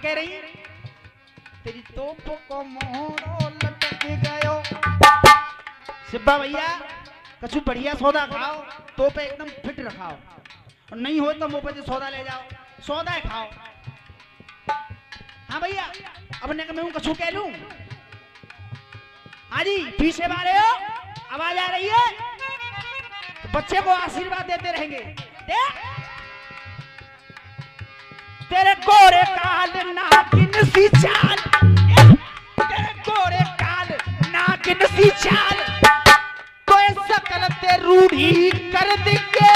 कह रही? तेरी तोप को मोहरो लटक गयो। सिब्बा भैया कछु बढ़िया सौदा खाओ, तोप एकदम फिट रखाओ, और नहीं हो तो मुंह पे सौदा ले जाओ, सौदा खाओ। हाँ भैया, अपने को मैं कछु कह लूं? हाँ जी, पीछे वाले हो, आवाज आ रही है? तो बच्चे को आशीर्वाद देते रहेंगे। तेरे गोरे काल नागिन सी चाल, तेरे गोरे काल नागिन सी चाल, तो सकल ते रूढ़ी कर देंगे।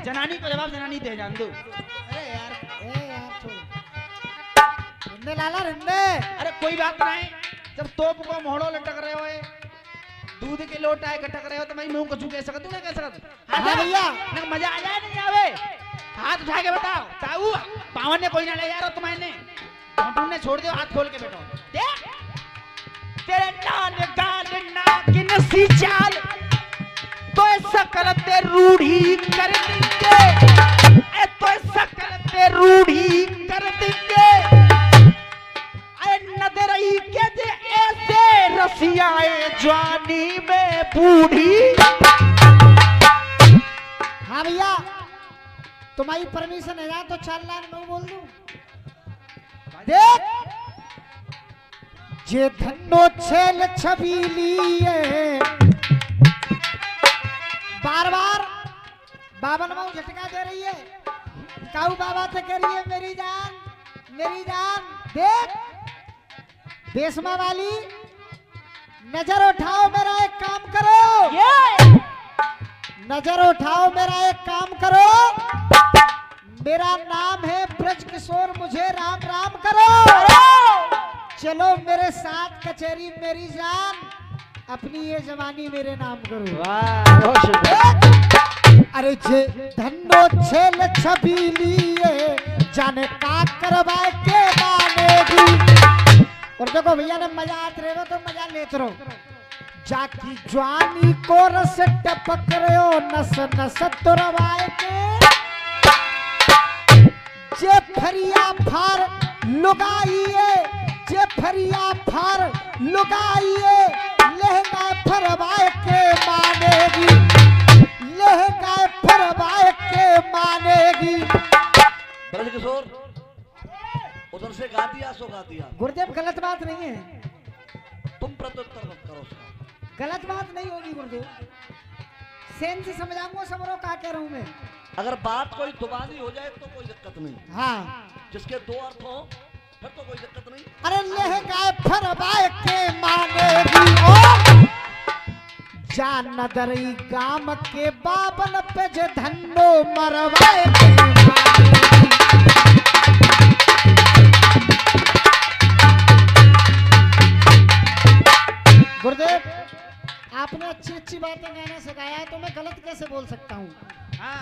जनानी को जवाब जनानी दे जान दो। अरे यार छोड़ रिंदे लाला रिंदे। अरे कोई बात नहीं, जब तोप को मोहड़ो लटक रहे हो, दूध के लोटा खटक रहे हो, तो मैं मुंह कछु कह सकत हूं ना? कह सकत? हाँ भैया, मजा आ जाए नहीं आवे? हाथ उठा के बताओ। ताऊ पावन ने कोई ना ले जा रहा तुम्हारे, तुमने छोड़ दियो, हाथ खोल के बैठो। तेरे नाल गाल नागिन सी चाल, तो सकल ते रूढ़ी कर देंगे, तो सकल ते रूढ़ी कर देंगे। नदरई के जे ऐसे रसियाए जवानी में बूढ़ी। हाँ भैया, तुम्हारी परमिशन है ना तो 4 लाइन में बोल दूं। देख जे धन्नो छेल छबीली है, बार बार बाबन माऊ झटका दे रही है। काऊ बाबा से कह रही है मेरी जान, मेरी जान। देख देशमा वाली, नजर उठाओ, मेरा एक काम करो, नजर उठाओ, मेरा एक काम करो। मेरा नाम है ब्रज किशोर, मुझे राम राम करो। चलो मेरे साथ कचहरी मेरी जान, अपनी ये जवानी मेरे नाम करो। अरे जे धन्नो छेल छबीली जाने का करवाए के मानेगी। और देखो भैया ने मजा आते रहे तो मजा लेते रहो। जाकी जवानी को रस टपक रहे हो, नस नस तुरवाए के। जे फरिया फार लुगाइए, जे फरिया फार लुगाइए, लहंगा फरवाए के मानेगी, लहंगा फरवाए के मानेगी। ब्रज किशोर उधर से गा दिया सो गा दिया। गुरुदेव गलत बात नहीं है, तुम प्रत्युत्तर मत करो उसका। गलत बात नहीं होगी गुरुदेव, सेन से समझाऊंगा, समझो क्या कह रहा हूं मैं। अगर बात कोई दुबानी हो जाए तो कोई दिक्कत नहीं। हाँ, जिसके 2 अर्थ हो फिर तो कोई दिक्कत नहीं। अरे लहंगा फरवाए के मानेगी। जान नदरी गाम के बाबन पे जे धन्नो मरवाए के मानेगी। गुरुदेव आपने अच्छी अच्छी बातें गाना सिखाया है, तो मैं गलत कैसे बोल सकता हूँ?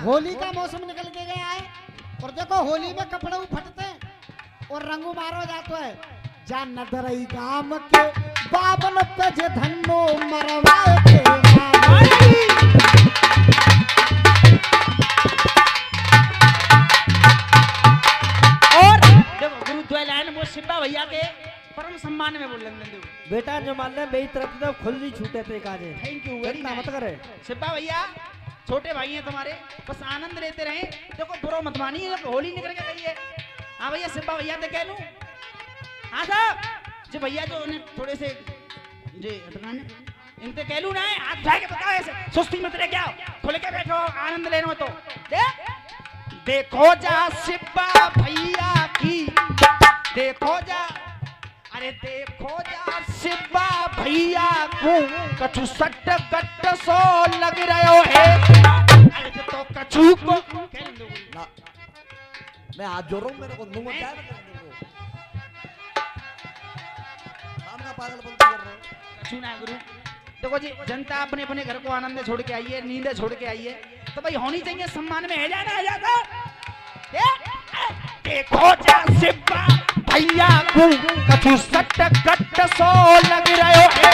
होली का मौसम निकल के गया है, और देखो होली में कपड़े फटते हैं और रंगू मारो जाता है। जान नदरई गाम के बाबन पे जे धन्नो मरवाए के मानेगी। और देखो गुरु द्वैलायन वो सिब्बा भैया के परम सम्मान में बोल रहे। बेटा जो मान ले मेरी तरफ से खुली छूटे थे काजे। Thank you very much. मत करे सिब्बा भैया, छोटे भाई हैं तुम्हारे, बस आनंद लेते रहे। देखो बुरा मत मानिए, होली निकल के गई है। हाँ भैया, सिब्बा भैया तो कह लूं। हाँ साहब जी, भैया जो उन्हें थोड़े से जी इनसे कह लूं ना, हाथ उठा के बताओ, ऐसे सुस्ती मत ले, क्या खुल के बैठो, आनंद लेना हो तो। देखो जा सिब्बा भैया की, देखो जा, अरे देखो जा सिब्बा भैया को, कछु सट कट सो लग रहे है। अरे तो कछु को ना, मैं हाथ जोड़ रहा हूँ, मेरे को मुंह मत जाए। काम का पागलपन कर रहा हूँ। सुना है गुरु, देखो जी, जनता अपने अपने घर को आनंद छोड़ के आई है, नींद छोड़ के आई है, तो भाई होनी चाहिए सम्मान में है जाना है जाता। देखो जा सिब्बा भैया को, कछु सट कट सो लग रहे है।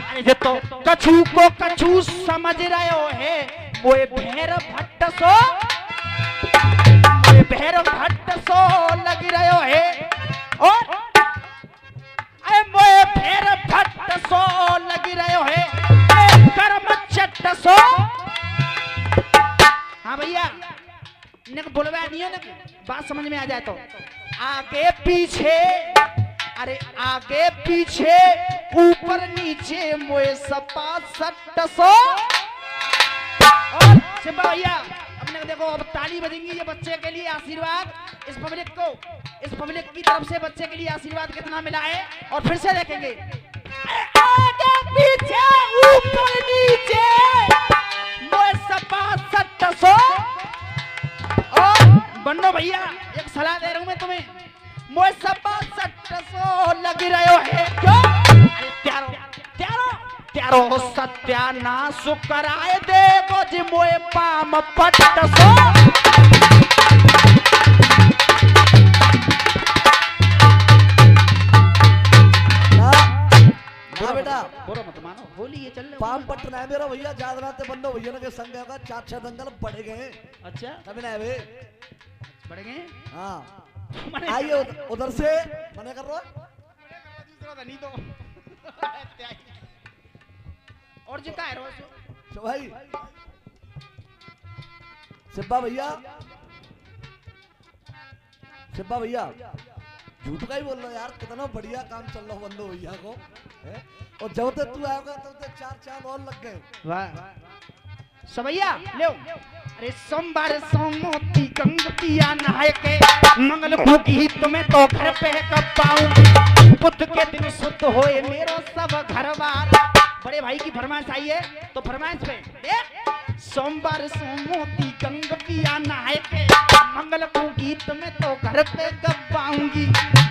अरे तो कछु को कछु समझ रहे हो है, वो भेड़ भट्ट सो मोए भैर भट्ट सो लगी रहो है और अरे मोए भैर भट्ट सो लगी रहो है कर्म चट्ट सो। हाँ भैया इन्हें बुलवा नहीं है ना, बात समझ में आ जाए तो आगे पीछे, अरे आगे पीछे ऊपर नीचे मोए सपा सट्ट सो। और सिंबा भैया अपने देखो अब ताली बजेंगी ये बच्चे के लिए आशीर्वाद, इस पब्लिक को, इस पब्लिक की तरफ से बच्चे के लिए आशीर्वाद कितना मिला है और फिर से देखेंगे आगे पीछे ऊपर नीचे मोए सपा सट्ट सो। और बन्नो भैया एक सलाह दे रहा हूं मैं तुम्हें, मोए सपा सट्ट सो लगी रहो है क्यों? अरे त्यारो त्यारो त्यारो सत्यानाश कराए देखो जी मोए पाम पट्ट सो। ना बेटा बोलो मत मानो, होली ये चल रहा पाम पट्टना है मेरा भैया, जाद रात बंदो भैया के संग होगा 4-6 दंगल बढ़ गए। अच्छा तभी ना बे बढ़ गए। हाँ मने आइए उधर से मने कर रहा दूसरा था नहीं तो और जो का है रोज भाई सिब्बा भैया, सिब्बा भैया झूठ का ही बोल रहा यार, कितना बढ़िया काम चल रहा बंदो भैया को है? और जब तक तू आएगा तब तक 4 चांद और लग गए। वाह सबैया ले अरे सोमवार सोमोती गंग पिया नहाए के मंगल भोगी तुम्हें तो घर पे कब पाऊंगी बुध के दिन शुद्ध होए मेरो सब घर बार। बड़े भाई की फरमाइश आई है तो फरमाइश पे देख सोमवार सोमोती गंग पिया नहाए के मंगल भोगी तुम्हें तो घर पे कब पाऊंगी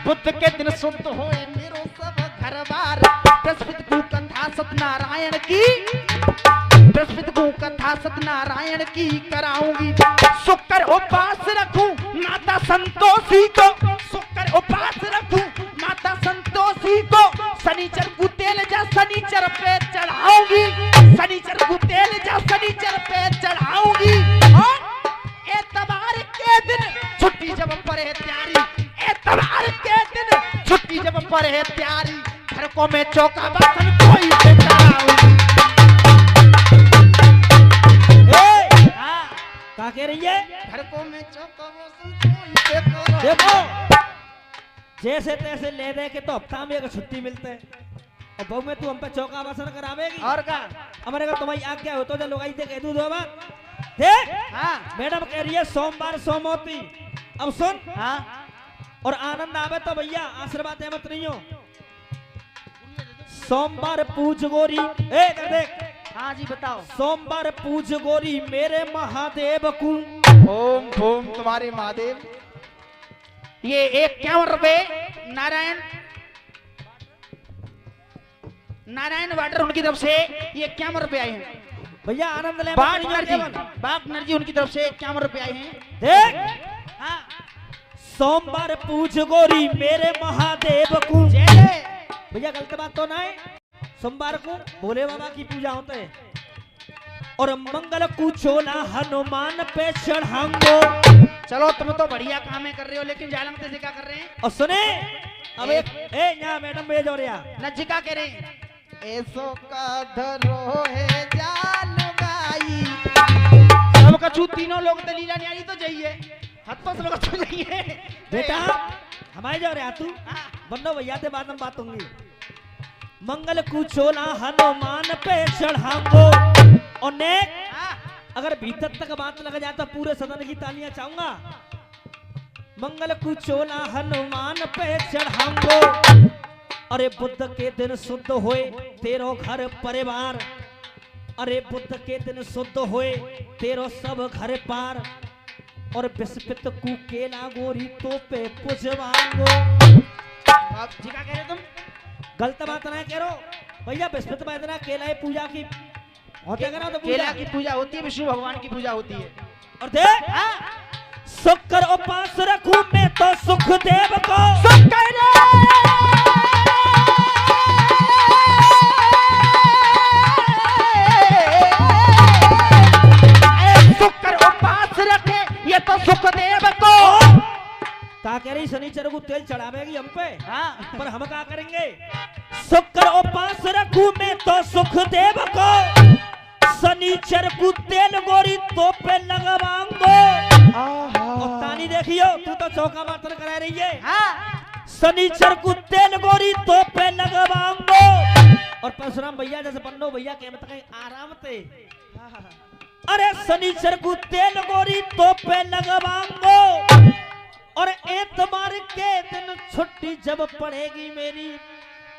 बुध के दिन शुद्ध होए मेरो सब घर बार। बृहस्पति को कथा सत्यनारायण की, बृहस्पति को कथा सत्यनारायण की कराऊंगी। शुक्र उपास रखूं माता संतोषी को, शुक्र उपास रखूं माता संतोषी को। शनिचर को तेल जा शनिचर पे चढ़ाऊंगी, शनिचर को तेल जा शनिचर पे चढ़ाऊंगी। और एतवार के दिन छुट्टी जब पड़े त्यारी, एतवार के दिन छुट्टी जब पड़े त्यारी घर को मैं चौका बर्तन कोई से चढ़ाऊंगी। क्या कह रही है? घर को मैं चौका बर्तन कोई से चढ़ाऊंगी। देखो जैसे तैसे ले दे के तो हफ्ता में एक छुट्टी मिलते है और बहु में तू हम पे चौका बर्तन करावेगी और का हमारे अगर तुम्हारी आज्ञा हो तो जो लोग कह दू दो बात देख। हाँ मैडम कह रही है सोमवार सोमवती। अब सुन हाँ और आनंद आवे तो भैया आशीर्वाद दे मत नहीं हो। सोमवार पूज गोरी ए देख हाँ जी बताओ। सोमवार पूज गोरी मेरे महादेव को। ओम ओम तुम्हारे महादेव। ये 51 रुपए नारायण नारायण वाटर उनकी तरफ से ये 51 रुपए आए हैं। भैया आनंद ले बाग नरजी उनकी तरफ से 51 रुपए आए हैं। देख हाँ सोमवार पूज गोरी मेरे महादेव को। जय भैया गलत बात तो ना है। सोमवार को भोले बाबा की पूजा होते है और मंगल को चोला हनुमान पे चढ़ाऊंगो। चलो तुम तो बढ़िया काम कर रहे हो लेकिन जालम से क्या कर रहे हैं? और सुने अब एक ए यहाँ मैडम भेज हो रहा नज्जी क्या कह रहे हैं? ऐसो का धरो है जाल गाई सब कछु तीनों लोग तो लीला न्यारी तो जाइए हत्तों से लोग तो जाइए बेटा हमारे जा रहा तू बन्नो भैया से बात बात होंगी। मंगल को चोला हनुमान पे चढ़ाऊंगो और ने अगर भीतर तक बात लग जाए तो पूरे सदन की तालियां चाहूंगा। मंगल को चोला हनुमान पे चढ़ाऊंगो। अरे बुद्ध के दिन शुद्ध होए तेरो घर परिवार, अरे बुद्ध के दिन शुद्ध होए तेरो सब घर पार। और बिस्पित को केला गोरी तो पे पुजवांगो। आप जी क्या कह रहे तुम? गलत बात ना कह रहो भैया। बिस्पित में इतना केला है पूजा की होते करा तो केला की पूजा होती है, विष्णु भगवान की पूजा होती है। और देख शुक्र उपास रखूं मैं तो सुख देव को। शुक्र उपास रखे ये तो सुखदेव को। ही शनिचर को तेल चढ़ावेगी हम पे, हाँ पर हम क्या करेंगे? शुक्र उपास रखूं मैं तो सुख देव को, शनिचर को तेल गोरी तो पे लगवाऊंगो। और तानी देखियो, तू तो चौका मात्र करा रही है। हाँ शनिचर को तेल गोरी तो पे लगवाऊंगो। और परशुराम भैया जैसे पन्नो भैया के मतलब आराम थे। अरे शनिचर को तेल गोरी तो पे लगवाऊंगो। और एतबार के दिन छुट्टी जब पड़ेगी मेरी,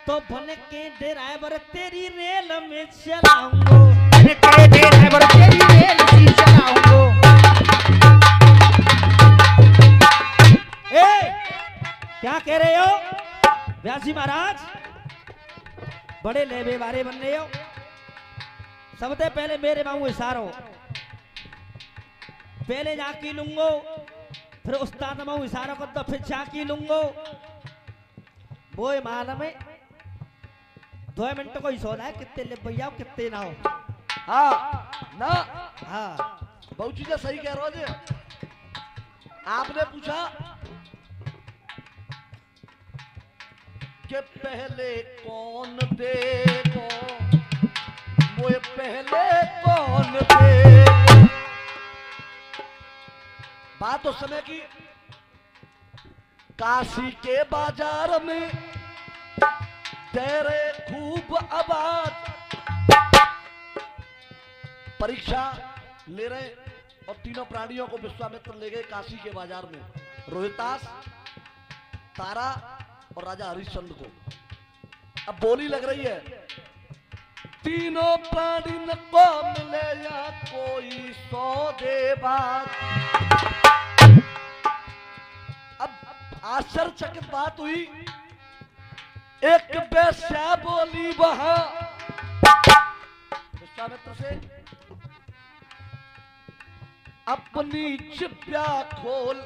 तो भले के ड्राइवर तेरी रेल में चलाऊंगो। के ड्राइवर तेरी रेल में चलाऊंगो। क्या कह रहे हो व्यासी महाराज? बड़े लेबे बारे बन रहे हो। सबसे पहले मेरे मांगू इशारो, पहले जाकी लूंगो, फिर उस्ताद मांगू इशारा कर दो, फिर जाकी लूंगो। वो मालूम है 2 मिनट को ही सोना है, कितने ले भैया कितने ना हो। हाँ ना, हाँ बहुत चीजें सही कह रहे हो जी। आपने पूछा कि पहले कौन देखो, वो पहले कौन देखो। बात उस समय की, काशी के बाजार में तेरे खूब आबाद, परीक्षा ले रहे और तीनों प्राणियों को विश्वामित्र ले गए काशी के बाजार में, रोहितास, तारा और राजा हरिश्चंद्र को। अब बोली लग रही है, तीनों प्राणी को मिले या कोई 100 दे बात। अब आश्चर्यचकित बात हुई, एक वेश्या बोली वहां विश्वामित्र से, अपनी चिप्या खोल।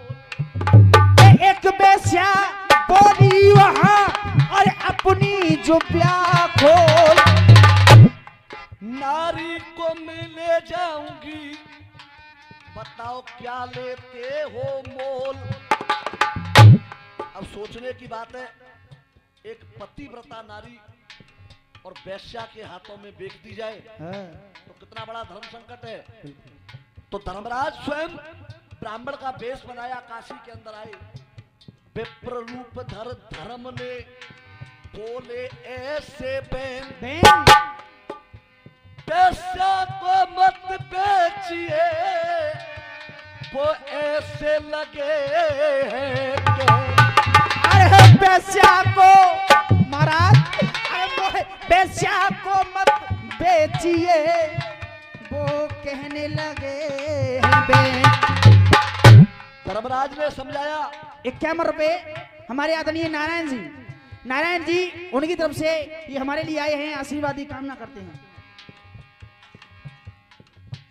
एक बेस्या बोली वहां, और अपनी जुबिया खोल। नारी को मैं ले जाऊंगी, बताओ क्या लेते हो मोल। अब सोचने की बात है, एक पतिव्रता नारी और वेश्या के हाथों में बेच दी जाए तो कितना बड़ा धर्म संकट है। तो धर्मराज स्वयं ब्राह्मण का वेश बनाया, काशी के अंदर आए, विप्र रूप धर धर्म ने बोले ऐसे बैन, वेश्या को मत बेचिए, वो ऐसे लगे हैं कि। अरे बेस्या को महाराज, अरे बेस्या को मत बेचिए, वो कहने लगे हैं बे। धर्मराज ने समझाया। 51 रुपए हमारे आदरणीय नारायण जी उनकी तरफ से ये हमारे लिए आए हैं, आशीर्वादी कामना करते हैं।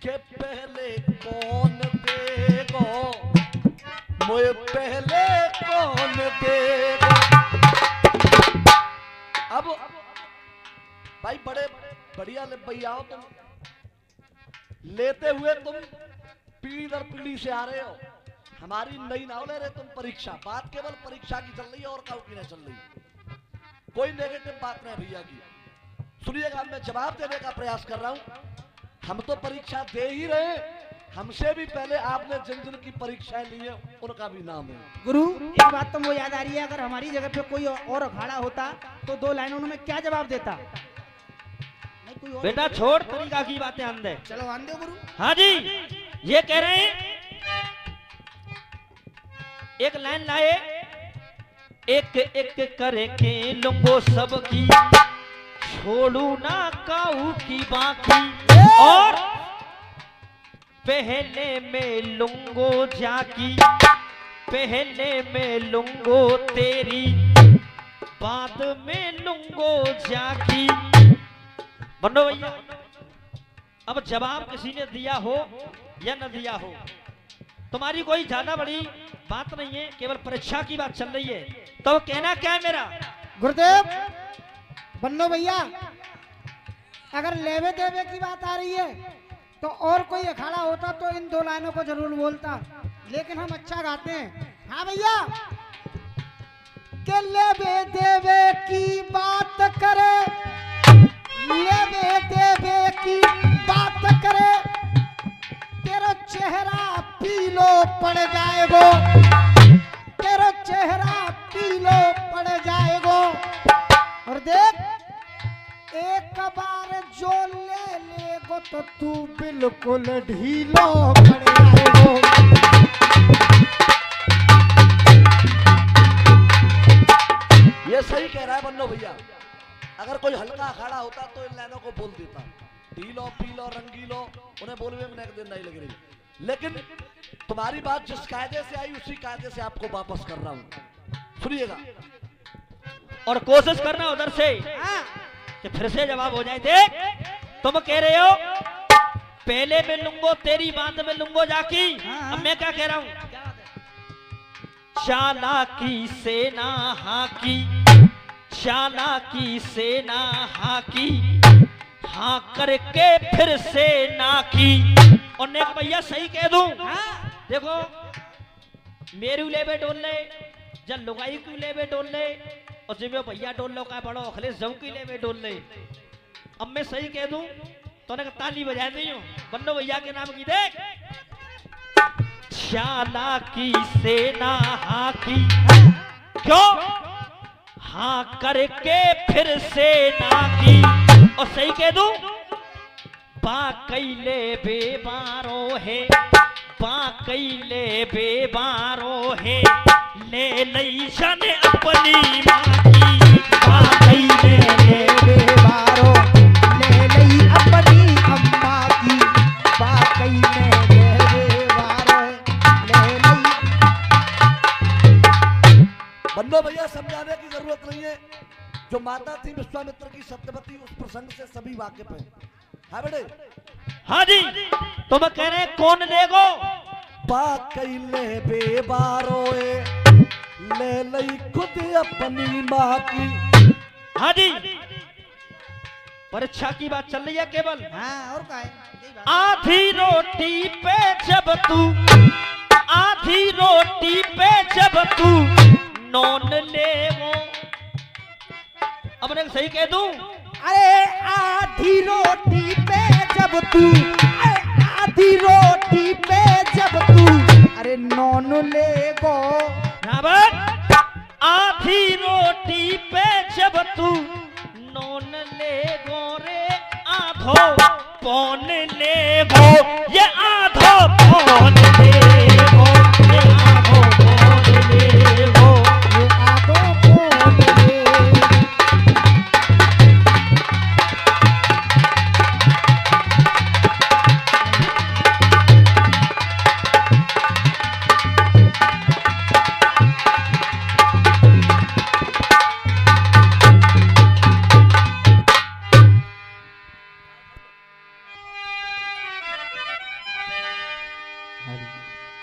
के पहले कौन देगो, मुझे पहले कौन देगो। अब भाई बड़े बढ़िया भैया हो तुम, लेते हुए तुम पीढ़ी दर पीढ़ी से आ रहे हो, हमारी नई नाव ले रहे तुम परीक्षा। बात केवल परीक्षा की चल रही है और काउ की नहीं चल रही, कोई नेगेटिव बात नहीं भैया की। सुनिएगा, मैं जवाब देने का प्रयास कर रहा हूं। हम तो परीक्षा दे ही रहे, हमसे भी पहले आपने जिन जिन की परीक्षाएं ली है उनका भी नाम है। गुरु एक बात तो वो याद आ रही है, अगर हमारी जगह पे कोई और अखाड़ा होता तो 2 लाइनों में क्या जवाब देता? नहीं कोई और बेटा छोड़ तरीका की बातें अंदर। चलो आन दो गुरु। हाँ जी, ये कह रहे हैं, एक लाइन लाए, एक एक करके लूंगो सबकी, छोड़ू ना काऊ की बाकी। और पहले में लूंगो जाकी, पहले में लूंगो तेरी, बाद में लूंगो जाकी। बनो भैया, अब जवाब किसी ने दिया हो या न दिया हो, तुम्हारी कोई ज्यादा बड़ी बात नहीं है, केवल परीक्षा की बात चल रही है। तो कहना क्या है मेरा? गुरुदेव बन्नो भैया, अगर लेवे देवे की बात आ रही है तो और कोई अखाड़ा होता तो इन 2 लाइनों को जरूर बोलता, लेकिन हम अच्छा गाते हैं। हाँ भैया, के लेवे देवे की बात करे, लेवे देवे की बात करे, तेरा चेहरा पीलो पड़ जाएगो, तेरा चेहरा पीलो पड़ जाएगो। और देख एक बार जो ले लेगो तो तू बिल्कुल ढीलो पड़ जाएगो। ये सही कह रहा है बन्नो भैया। अगर कोई हल्का अखाड़ा होता तो इन लाइनों को बोल देता, ढीलो पीलो रंगीलो, उन्हें बोलने में एक दिन नहीं लग रही। लेकिन तुम्हारी बात जिस कायदे से आई उसी कायदे से आपको वापस कर रहा हूं, सुनिएगा। और कोशिश करना उधर से कि फिर से जवाब हो जाए। देख तुम कह रहे हो पहले में लूंगो तेरी बात में लूंगो जाकी, अब मैं क्या कह रहा हूं? चालाकी सेना हाकी, चालाकी सेना हाकी, हाँ करके फिर से ना की। और नेक भैया सही कह दूं, देखो मेरू लेवे डोल ले, जब लुगाई क्यों लेवे डोल ले, और जिम्मे भैया डोल लो का बड़ो अखिलेश जऊ की लेवे डोल ले। अब मैं सही कह दूं तो ने ताली बजा दी हूं बन्नो भैया के नाम की। देख चालाकी सेना हाकी, क्यों हाँ करके फिर से ना की। और सही कह दूं बाकैले बेबारो है, बाकैले बेबारो है, ले लई जाने अपनी माँ की। बाकैले बेबारो ले लई अपनी अम्मा की, बाकैले बेबारो ले लई। बन्नो भैया समझाने की जरूरत नहीं है, जो माता थी विश्वामित्र की सत्यवती उस प्रसंग से सभी वाकिफ हैं। हाँ बेटे, हाँ जी तुम कह रहे कौन लेगो? बाकैले बेबारोए ले लई खुद अपनी माँ की। हाँ जी परीक्षा की बात चल रही है केवल। हाँ और क्या है, यही बात। आधी रोटी पे जब तू, आधी रोटी पे जब तू नॉन लेगो। अब मैं सही कह दूं, अरे आधी रोटी पे जब तू, अरे आधी रोटी पे जब तू, अरे नॉन लेगो। आधी रोटी पे जब तू नॉन लेगो रे, आधो पौन लेगो, ये आधो पौन लेगो, ये आधो पौन लेगो, ये आधो पौन लेगो।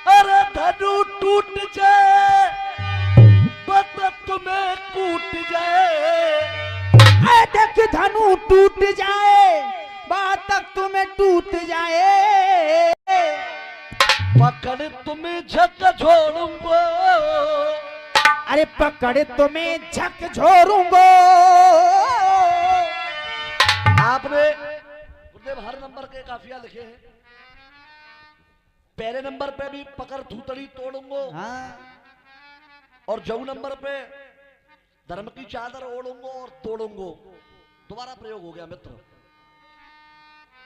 अरे धनु टूट जाए बत तुम्हें कूट जाए, देख धनु टूट जाए बात तक तुम्हें टूट जाए, पकड़ तुम्हें झक छोड़ूंगा, अरे पकड़ तुम्हें झक छोड़ूंगा। आपने गुरुदेव हर नंबर के काफिया लिखे हैं। पहले नंबर पे भी पकड़ धूतड़ी तोड़ूंगो, हाँ। और जऊ नंबर पे धर्म की चादर ओढ़ूंगो और तोड़ूंगो। दोबारा प्रयोग हो गया मित्र।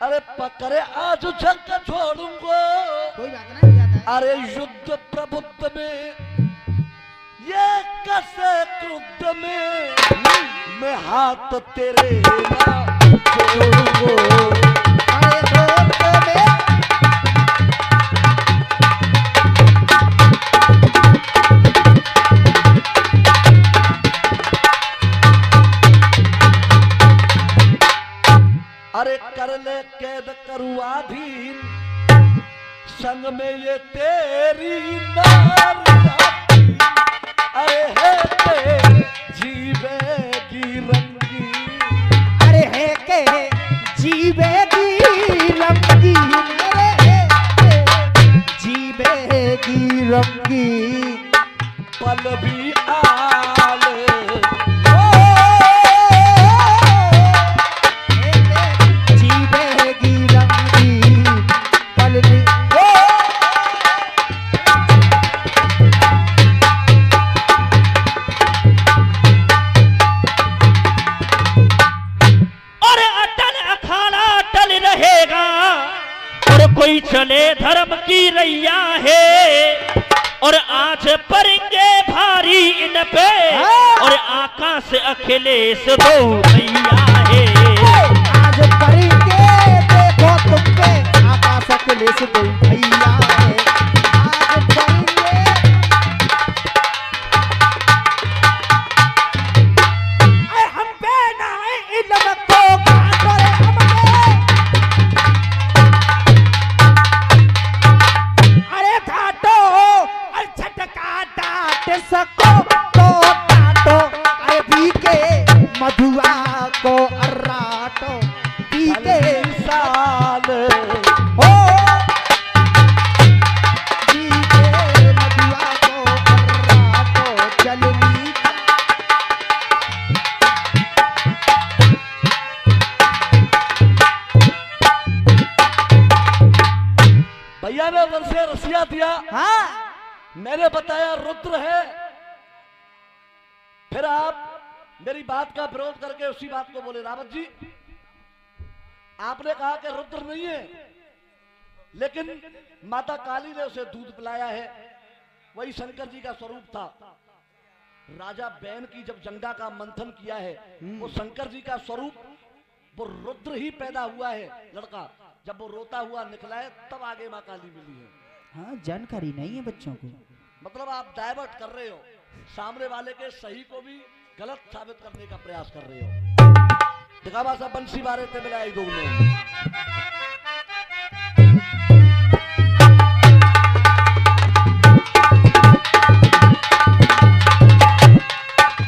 अरे पकड़े आज झक छोड़ूंगो, कोई बात नहीं याद है। अरे युद्ध प्रबुद्ध में ये कसे क्रुद्ध में मैं हाथ तेरे ना जोड़ूंगो। अरे दोस्त में अरे कर ले कैद करूँ आधीन, संग में ये तेरी नारी, अरे है के जीवेगी रंगी, अरे है के जीवेगी रंगी, अरे है के जीवेगी रंगी। पल भी आल कोई चले धर्म की रैया है और आज पड़ेंगे भारी इन पे और आकाश अखिलेश दो भैया है। आज पढ़ेंगे देखो तुम पे आकाश अखिलेश दो भैया है। आज पढ़ेंगे हम पे ना इल्म को काटरे अरे काटो और झटका डांट सको तो काटो अरे पी के मधुआ को अर्राटो पी के साल हो पी के मधुआ को अर्राटो चलनी भैया ने उधर से रसिया दिया, हाँ मैंने बताया रुद्र है, फिर आप मेरी बात का विरोध करके उसी बात को बोले। रावत जी आपने कहा कि रुद्र नहीं है, लेकिन माता काली ने उसे दूध पिलाया है, वही शंकर जी का स्वरूप था। राजा बैन की जब जंगा का मंथन किया है, वो शंकर जी का स्वरूप वो रुद्र ही पैदा हुआ है लड़का। जब वो रोता हुआ निकला है तब आगे माँ काली मिली है। हाँ, जानकारी नहीं है बच्चों को। मतलब आप डाइवर्ट कर रहे हो, सामने वाले के सही को भी गलत साबित करने का प्रयास कर रहे हो। दिखावा सा बंसी मारे थे मिलाई दो लोग।